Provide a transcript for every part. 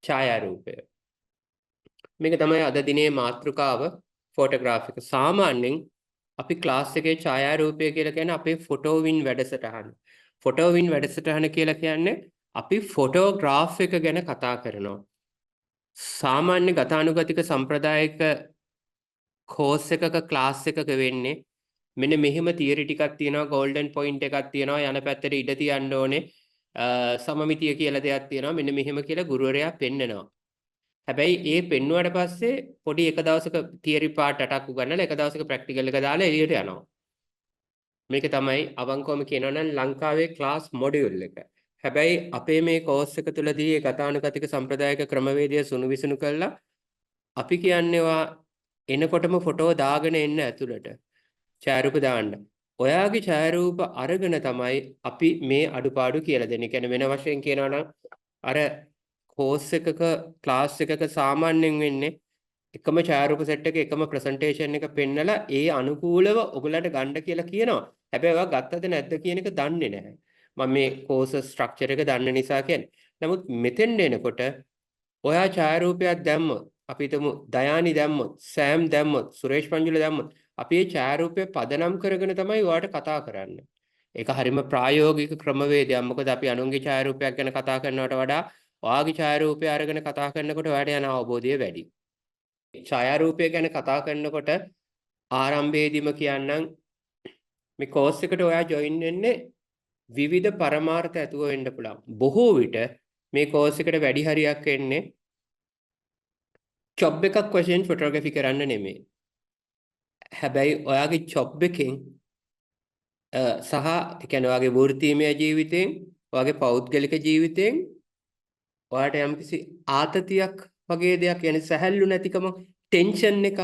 ඡායාරූපය. මේක තමයි අද දිනේ මාතෘකාව ෆොටෝග්‍රාෆික. සාමාන්‍යයෙන් අපි ක්ලාස් එකේ ඡායාරූපය කියලා කියන්නේ අපේ ෆොටෝවින් වැඩසටහන. ෆොටෝවින් වැඩසටහන කියලා කියන්නේ අපි ෆොටෝග්‍රාෆ් එක ගැන කතා කරනවා. සාමාන්‍ය ගතානුගතික සම්ප්‍රදායික කෝස් එකක ක්ලාස් එකක වෙන්නේ මෙන්න මෙහෙම තියරි ටිකක් තියෙනවා, ගෝල්ඩන් පොයින්ට් එකක් තියෙනවා, යන පැත්තට ඉඩ තියන්න ඕනේ, සමමිතිය කියලා දෙයක් තියෙනවා, මෙන්න මෙහෙම කියලා ගුරුවරයා පෙන්නනවා. හැබැයි ඒ පෙන්නුවට පස්සේ පොඩි එක දවසක තියරි පාර්ට් 8ක් උගන්වලා එක දවසක ප්‍රැක්ටිකල් එක දාලා එළියට යනවා. මේක තමයි අවංකවම කියනවා නම් ලංකාවේ ක්ලාස් මොඩියුල් එක. හැබැයි අපේ මේ කෝස් එක තුලදී ඒ ගතානුගතික සම්ප්‍රදායික ක්‍රමවේදය සුණු විසුණු කළා අපි කියන්නේවා එනකොටම ෆොටෝ දාගෙන එන්න ඇතුළට. ඡායාරූප දාන්න. ඔයාගේ ඡායාරූප අරගෙන තමයි අපි මේ අඩුපාඩු කියලා දෙන්නේ. කියන්නේ වෙන වශයෙන් කියනවා නම් අර කෝස් එකක ක්ලාස් එකක සාමාන්‍යයෙන් වෙන්නේ එකම ඡායාරූප සෙට් එක එකම ප්‍රසන්ටේෂන් එක පෙන්නලා ඒ අනුකූලව ඔයගලට ගන්න කියලා කියනවා. හැබැයි ඔයා ගත්තද නැද්ද කියන එක දන්නේ නැහැ. මම මේ කෝස් ස්ට්‍රක්චර් එක දන්න නිසා කියන්නේ. නමුත් මෙතෙන් එනකොට ඔයා ඡායාරූපයක් දැම්මොත් අපි හිතමු දයානි දැම්මොත් සෑම් දැම්මොත් සුරේෂ් පංජුල දැම්මොත් අපි මේ ඡායාරූපය පදනම් කරගෙන තමයි ඔයාට කතා කරන්නේ. ඒක හරිම ප්‍රායෝගික ක්‍රමවේදයක්. මොකද අපි අනුන්ගේ ඡායාරූපයක් ගැන කතා කරනවට වඩා ඔයාගේ ඡායාරූපය අරගෙන කතා කරනකොට ඔයාට යන අවබෝධය වැඩි. ඡායාරූපය ගැන කතා කරනකොට ආරම්භයේදීම කියන්නම් මේ කෝස් එකට ඔයා ජොයින් වෙන්නේ විවිධ පරමාර්ථ ඇතුව වෙන්න පුළුවන්. බොහෝ විට මේ කෝස් එකට වැඩි හරියක් එන්නේ ජොබ් එකක් වශයෙන් ෆොටෝග්‍රැෆි කරන්න නෙමෙයි. හැබැයි ඔයාගේ ජොබ් එකෙන් සහ ඒ කියන්නේ ඔයාගේ වෘත්තීමය ජීවිතයෙන්, ඔයාගේ පෞද්ගලික ජීවිතයෙන් ඔයාට යම්කිසි ආතතියක් වගේ දෙයක්, يعني සැහැල්ලු නැතිකම, ටෙන්ෂන් එකක්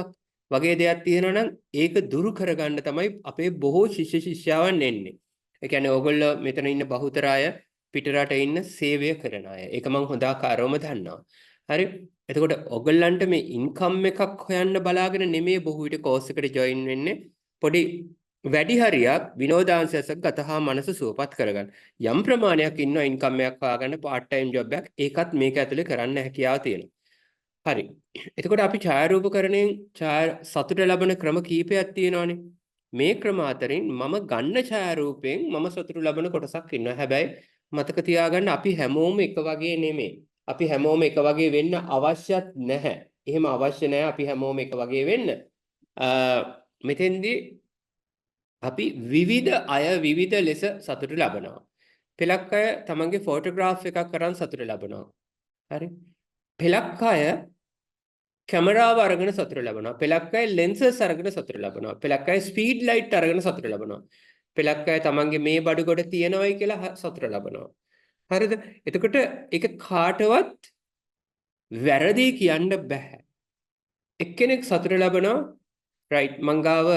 වගේ දෙයක් තියෙනවා නම් ඒක දුරු කරගන්න තමයි අපේ බොහෝ ශිෂ්‍ය ශිෂ්‍යාවන් එන්නේ. ඒ කියන්නේ ඕගොල්ලෝ මෙතන ඉන්න බහුතර අය පිටරට ඉන්න සේවය කරන අය. ඒක මම හොඳාකාරවම දන්නවා. හරි. එතකොට ඔයගොල්ලන්ට මේ ඉන්කම් එකක් හොයන්න බලාගෙන නෙමෙයි බොහෝ විට කෝස් එකට ජොයින් වෙන්නේ. පොඩි වැඩි හරියක් විනෝදාංශයක් ගතහා මනස සුවපත් කරගන්න. යම් ප්‍රමාණයක් ඉන්නවා ඉන්කම් එකක් හොයාගන්න පාර්ට් ටයිම් ජොබ් එකක්. ඒකත් මේක ඇතුලේ කරන්න හැකියාව තියෙනවා. හරි. එතකොට අපි ඡායාරූපකරණයෙන් සතුට ලබන ක්‍රම කීපයක් තියෙනවානේ. මේ ක්‍රම අතරින් මම ගන්න ඡායාරූපයෙන් මම සතුට ලබන කොටසක් ඉන්නවා. හැබැයි මතක තියාගන්න අපි හැමෝම එක වගේ නෙමෙයි. අපි හැමෝම එක වගේ වෙන්න අවශ්‍යත් නැහැ. එහෙම අවශ්‍ය නැහැ අපි හැමෝම එක වගේ වෙන්න. මෙතෙන්දී අපි විවිධ අය විවිධ ලෙස සතුට ලබනවා. පෙලක් අය තමන්ගේ ෆොටෝග්‍රාෆ් එකක් කරන් සතුට ලබනවා. හරි. පෙලක් අය කැමරාව අරගෙන සතුට ලබනවා. පෙලක් අය ලෙන්සස් අරගෙන සතුට ලබනවා. පෙලක් අය ස්පීඩ් ලයිට් අරගෙන සතුට ලබනවා. පෙලක් අය තමන්ගේ මේ බඩු කොට තියනවයි කියලා සතුට ලබනවා. හරිද? එතකොට ඒක කාටවත් වැරදි කියන්න බෑ. එක්කෙනෙක් සතුට ලබනවා රයිට් මංගාව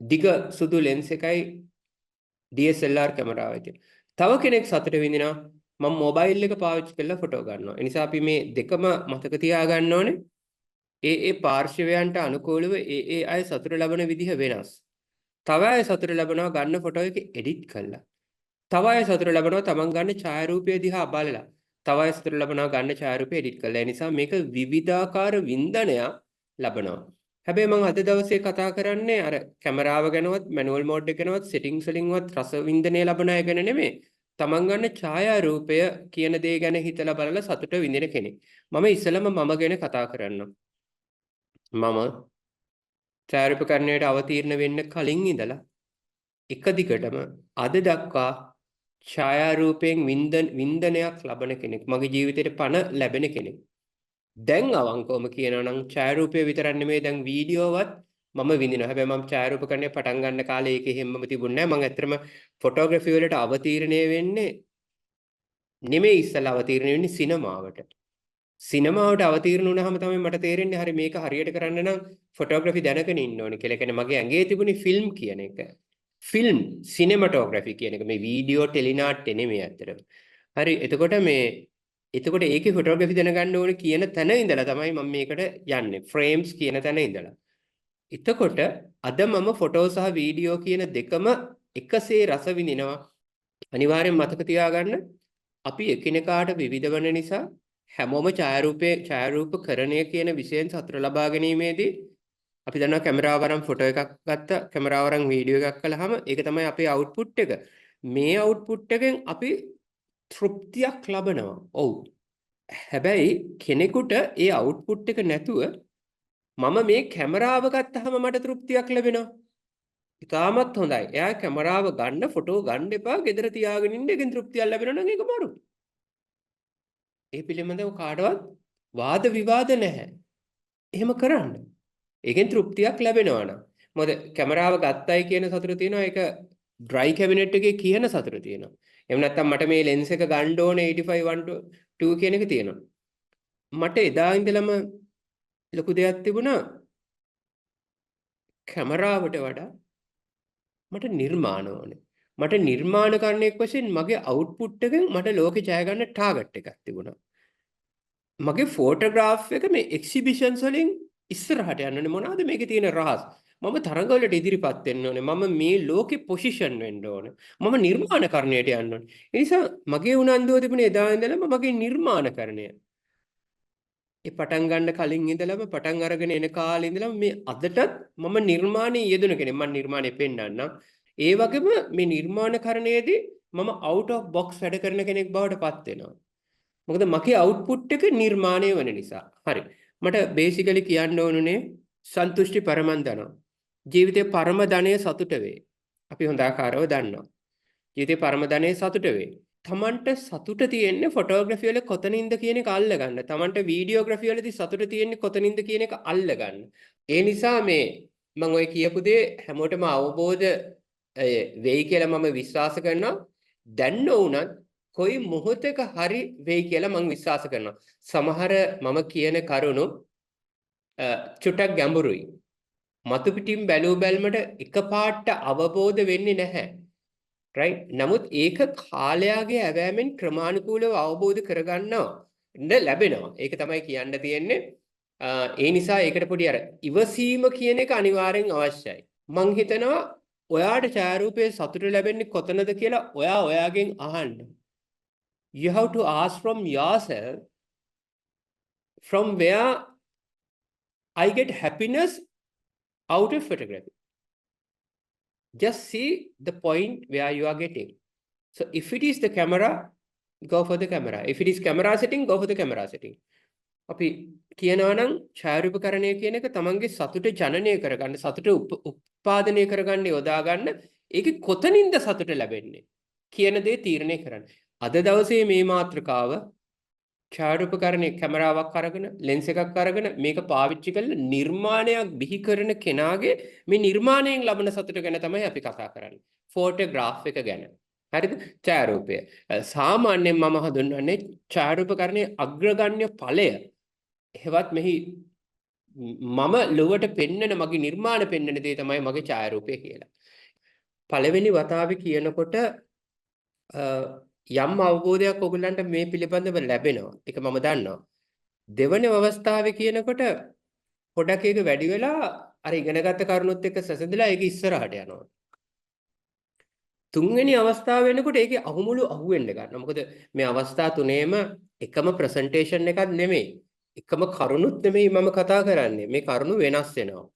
දිග සුදු ලෙන්ස් එකයි DSLR කැමරාවයි තියෙන. තව කෙනෙක් සතුට විඳිනවා මම මොබයිල් එක පාවිච්චි කරලා ෆොටෝ ගන්නවා. ඒ නිසා අපි මේ දෙකම මතක තියාගන්න ඕනේ. ඒ පාර්ශවයන්ට අනුකූලව ඒ අය සතුට ලබන විදිහ වෙනස්. තව අය සතුට ලබනවා ගන්න ෆොටෝ එක එඩිට් කරලා. තව අය සතුට ලබනවා තමන් ගන්න ඡායාරූපය දිහා බලලා. තව අය සතුට ලබනවා ගන්න ඡායාරූපය එඩිට් කරලා. ඒ නිසා මේක විවිධාකාර වින්දනයක් ලබනවා. හැබැයි මම අද දවසේ කතා කරන්නේ අර කැමරාව ගැනවත්, මැනුවල් මෝඩ් එක ගැනවත්, සෙටින්ග්ස් වලින්වත් රස වින්දනය ලබන අය ගැන නෙමෙයි. තමන් ගන්න ඡායාරූපය කියන දේ ගැන හිතලා බලලා සතුට විඳින කෙනෙක්. මම ඉස්සෙල්ලම මම ගැන කතා කරන්නම්. මම ඡායාරූපකරණයට අවතීර්ණ වෙන්න කලින් ඉඳලා එක දිගටම අද දක්වා ඡායාරූපයෙන් වින්දනයක් ලබන කෙනෙක්. මගේ ජීවිතේට පණ ලැබෙන කෙනෙක්. දැන් අවංකවම කියනවා නම් ඡායාරූපය විතරක් නෙමෙයි දැන් වීඩියෝවත් මම විඳිනවා. හැබැයි මම ඡායාරූපකරණය පටන් ගන්න කාලේ ඒකේ හැමම තිබුණේ නැහැ. මම ඇත්තටම ෆොටෝග්‍රැෆි වලට අවතීර්ණය වෙන්නේ නෙමෙයි ඉස්සලා අවතීර්ණය වෙන්නේ සිනමාවට. සිනමාවට අවතීර්ණ වුණාම තමයි මට තේරෙන්නේ හරි මේක හරියට කරන්න නම් ෆොටෝග්‍රැෆි දැනගෙන ඉන්න ඕනේ කියලා. කියන්නේ මගේ ඇඟේ තිබුණේ ෆිල්ම් කියන එක. ෆිල්ම් සිනමැටෝග්‍රැෆි කියන එක මේ වීඩියෝ ටෙලිනාට්‍ය නෙමෙයි ඇත්තටම. හරි එතකොට ඒකේ ෆොටෝග්‍රැෆි දැනගන්න ඕනේ කියන තැන ඉඳලා තමයි මම මේකට යන්නේ. ෆ්‍රේම්ස් කියන තැන ඉඳලා. එතකොට අද මම ෆොටෝ සහ වීඩියෝ කියන දෙකම එකසේ රස විඳිනවා. අනිවාර්යෙන් මතක තියාගන්න අපි එකිනෙකාට විවිධ වන නිසා හැමෝම ඡායාරූපකරණය කියන විෂයෙන් සතුට ලබා ගැනීමේදී අපි දන්නවා කැමරාව වරන් ෆොටෝ එකක් ගත්තා කැමරාව වරන් වීඩියෝ එකක් කළාම ඒක තමයි අපේ අවුට්පුට් එක. මේ අවුට්පුට් එකෙන් අපි තෘප්තියක් ලබනවා. ඔව්. හැබැයි කෙනෙකුට ඒ අවුට්පුට් එක නැතුව මම මේ කැමරාව ගත්තාම මට තෘප්තියක් ලැබෙනවා. ඉතාමත් හොඳයි. එයා කැමරාව ගන්න ෆොටෝ ගන්න එපා. ගෙදර තියාගෙන ඉන්න එකෙන් තෘප්තියක් ලැබෙනවා නම් ඒක මරු. ඒ පිළිබඳව කාටවත් වාද විවාද නැහැ. එහෙම කරන්න. ඒකෙන් තෘප්තියක් ලැබෙනවා නම්. මොකද කැමරාව ගත්තයි කියන සතුට තියෙනවා. ඒක ඩ්‍රයි කැබිනට් එකේ කියන සතුට තියෙනවා. එහෙම නැත්නම් මට මේ ලෙන්ස් එක ගන්න ඕනේ 85-1-2 කියන එක තියෙනවා. මට එදා ඉඳලම ලොකු දෙයක් තිබුණා. කැමරාවට වඩා මට නිර්මාණ ඕනේ. මට නිර්මාණකරණයක් වශයෙන් මගේ අවුට්පුට් එකෙන් මට ලෝකෙ ජය ගන්න ටාගට් එකක් තිබුණා. මගේ ෆොටෝග්‍රාෆ් එක මේ එක්සිබිෂන්ස් වලින් ඉස්සරහට යන්න ඕනේ. මොනවාද මේකේ තියෙන රහස්? මම තරඟවලට ඉදිරිපත් වෙන්න ඕනේ. මම මේ ලෝකෙ පොසිෂන් වෙන්න ඕනේ. මම නිර්මාණකරණයට යන්න ඕනේ. ඒ නිසා මගේ උනන්දුව තිබුණේ එදා ඉඳලම මගේ නිර්මාණකරණය. ඒ පටන් ගන්න කලින් ඉඳලම පටන් අරගෙන එන කාලේ ඉඳලම මේ අදටත් මම නිර්මාණයේ යෙදුණ කෙනෙක්. මම නිර්මාණය පෙන්නන්නම්. ඒ වගේම මේ නිර්මාණකරණයේදී මම out of box වැඩ කරන කෙනෙක් බවට පත් වෙනවා. මොකද මගේ අවුට්පුට් එක නිර්මාණය වෙන නිසා. හරි. මට බේසිකලි කියන්න ඕනුනේ සන්තුෂ්ටි පරමං ධනං. ජීවිතේ පරම ධනය සතුට වේ. අපි හොඳ ආකාරව දන්නවා. ජීවිතේ පරම ධනය සතුට වේ. තමන්ට සතුට තියෙන්නේ ෆොටෝග්‍රැෆි වල කොතනින්ද කියන එක අල්ලගන්න. තමන්ට වීඩියෝග්‍රැෆි වලදී සතුට තියෙන්නේ කොතනින්ද කියන එක අල්ලගන්න. ඒ නිසා මේ මම ඔය කියපු දේ හැමෝටම අවබෝධ වෙයි කියලා මම විශ්වාස කරනවා. දැන් නොඋනත් කොයි මොහොතක හරි වෙයි කියලා මම විශ්වාස කරනවා. සමහර මම කියන කරුණු චුට්ටක් ගැඹුරුයි. මතු පිටින් බැලූ බැල්මට එකපාරට අවබෝධ වෙන්නේ නැහැ. right? නමුත් ඒක කාලයාගේ ඇවෑමෙන් ක්‍රමානුකූලව අවබෝධ කරගන්නවා ලැබෙනවා. ඒක තමයි කියන්න තියෙන්නේ. ඒ නිසා ඒකට පොඩි අර ඉවසීම කියන එක අනිවාර්යෙන් අවශ්‍යයි. මං හිතනවා ඔයාට ඡායාරූපයේ සතුට ලැබෙන්නේ කොතනද කියලා ඔයා ඔයාගෙන් අහන්න. You have to ask from yourself from where I get happiness out of photography. Just see the point where you are getting. So if it is the camera, go for the camera. If it is camera setting, go for the camera setting. අපි කියනවා නම් ඡායාරූපකරණය කියන එක තමන්ගේ සතුට ජනනය කරගන්න, සතුට උත්පාදනය කරගන්න, යොදා ගන්න. ඒකේ කොතනින්ද සතුට ලැබෙන්නේ කියන දේ තීරණය කරන්න. අද දවසේ මේ මාතෘකාව ඡායාරූපකරණයේ කැමරාවක් අරගෙන ලෙන්ස් එකක් අරගෙන මේක පාවිච්චි කරලා නිර්මාණයක් බිහි කරන කෙනාගේ මේ නිර්මාණයෙන් ලබන සතුට ගැන තමයි අපි කතා කරන්නේ. ෆොටෝග්‍රාෆ් එක ගැන. හරිද? ඡායාරූපය. සාමාන්‍යයෙන් මම හඳුන්වන්නේ ඡායාරූපකරණයේ අග්‍රගණ්‍ය ඵලය. එහෙවත් මෙහි මම ලොවට පෙන්නන මගේ නිර්මාණ පෙන්නන දේ තමයි මගේ ඡායාරූපය කියලා. පළවෙනි වතාවේ කියනකොට යම් අවබෝධයක් ඔයගලන්ට මේ පිළිබඳව ලැබෙනවා. ඒක මම දන්නවා. දෙවන අවස්ථාවේ කියනකොට පොඩක් ඒක වැඩි වෙලා අර ඉගෙනගත්ත කරුණොත් එක්ක සැසඳලා ඒක ඉස්සරහට යනවා. තුන්වෙනි අවස්ථාව වෙනකොට ඒකේ අහුමුළු අහුවෙන්න ගන්නවා. මොකද මේ අවස්ථා තුනේම එකම ප්‍රසන්ටේෂන් එකක් නෙමෙයි. එකම කරුණුත් නෙමෙයි මම කතා කරන්නේ. මේ කරුණු වෙනස් වෙනවා.